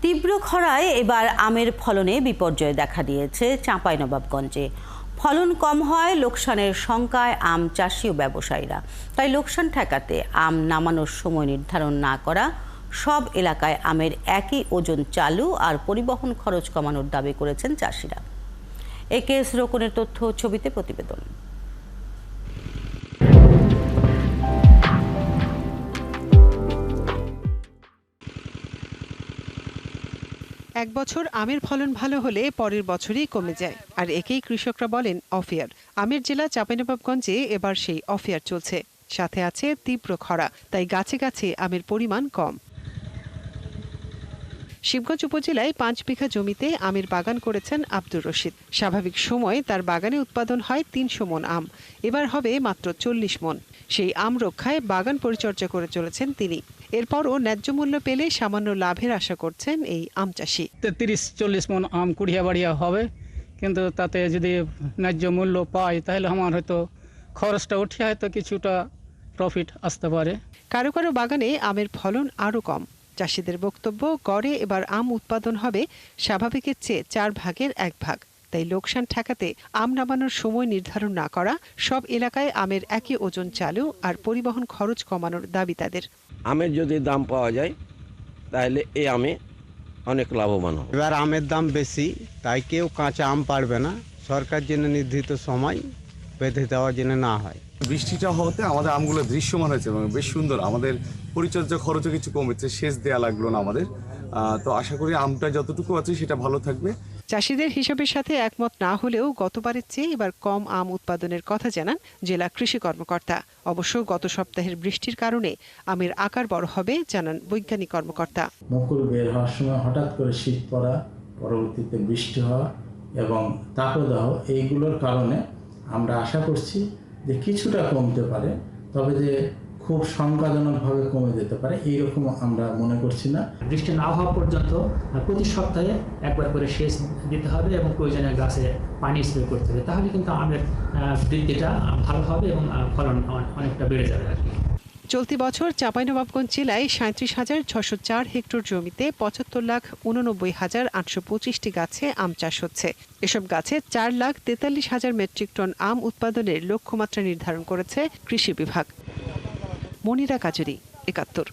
তীব্র খরায় এবার আমের ফলনে বিপর্যয় দেখা দিয়েছে চাঁপাইনবাবগঞ্জে। ফলন কম হয় লোকসানের শঙ্কায় আম চাষি ও ব্যবসায়ীরা। তাই লোকসান ঠেকাতে আম নামানোর সময় নির্ধারণ না করা, সব এলাকায় আমের একই ওজন চালু আর পরিবহন খরচ কমানোর দাবি করেছেন চাষিরা। একেএস রোকনের তথ্য ছবিতে প্রতিবেদন। এক বছর আমের ফলন ভালো হলে পরের বছরই কমে যায়, আর একেই কৃষকরা বলেন অফিয়ার। আমের জেলা চাঁপাইনবাবগঞ্জে এবার সেই অফিয়ার চলছে, সাথে আছে তীব্র খরা, তাই গাছে গাছে আমের পরিমাণ কম। শিবগঞ্জ উপজেলায় 5 বিঘা জমিতে আমের বাগান করেছেন আব্দুর রশিদ। স্বাভাবিক সময় তার বাগানে উৎপাদন হয় 300 মণ আম, এবার হবে মাত্র 40 মণ। সেই আম রক্ষায় বাগান পরিচর্যা করে চলেছেন তিনি। এরপরও ন্যায্য মূল্য পেলে সামান্য লাভের আশা করছেন এই আম চাষি। 30-40 মণ আম কুড়িয়া বাড়িয়া হবে, কিন্তু তাতে যদি ন্যায্য মূল্য পাই তাহলে আমার হয়তো খরচটা উঠে হয়তো কিছুটা প্রফিট আসতে পারে। কারো কারো বাগানে আমের ফলন আরও কম। চাষিদের বক্তব্য, গড়ে এবার আম উৎপাদন হবে স্বাভাবিকের চেয়ে 4 ভাগের 1 ভাগ। তাই লোকসান ঠেকাতে আম নামানোর সময় নির্ধারণ না করা, সব এলাকায় আমের একই ওজন চালু আর পরিবহন খরচ কমানোর দাবি তাদের। আমের যদি দাম পাওয়া যায় তাহলে এই আমে অনেক লাভবান হবে। এবার আমের দাম বেশি, তাই কেউ কাঁচা আম পারবে না। সরকার যেন নির্ধারিত সময় বেঁধে দেওয়ার জন্য না হয়। বৃষ্টিটা হতে আমাদের আমগুলো দৃশ্যমান হয়েছে এবং বেশ সুন্দর। আমাদের পরিচর্যা খরচও কিছু কমেছে, সেচ দেওয়া লাগলো না আমাদের। তো আশা করি আমটা যতটুকু আছে সেটা ভালো থাকবে। চাষিদের হিসাবের সাথে একমত না হলেও গতবারের চেয়ে এবার কম আম উৎপাদনের কথা জানান জেলা কৃষি কর্মকর্তা। অবশ্য গত সপ্তাহের বৃষ্টির কারণে আমের আকার বড় হবে জানান বৈজ্ঞানিক কর্মকর্তা। মুকুল বের হওয়ার সময় হঠাৎ করে শীত পড়া, পরবর্তীতে বৃষ্টি হওয়া এবং তাপদাহ, এইগুলোর কারণে আমরা আশা করছি যে কিছুটা কমতে পারে, তবে যে খুব সংখ্যাজনকভাবে কমে যেতে পারে এইরকম আমরা মনে করছি না। বৃষ্টি না হওয়া পর্যন্ত প্রতি সপ্তাহে একবার করে সেচ দিতে হবে এবং প্রয়োজনীয় গাছে পানি স্প্রে করতে হবে, তাহলে কিন্তু আমের বৃদ্ধিটা ভালো হবে এবং ফলন অনেকটা বেড়ে যাবে আর কি। চলতি বছর চাঁপাইনবাবগঞ্জ জেলায় 37,604 হেক্টর জমিতে 75,89,825টি গাছে আম চাষ হচ্ছে। এসব গাছে 4,43,000 মেট্রিক টন আম উৎপাদনের লক্ষ্যমাত্রা নির্ধারণ করেছে কৃষি বিভাগ। মনিরা কাজুরি, 71।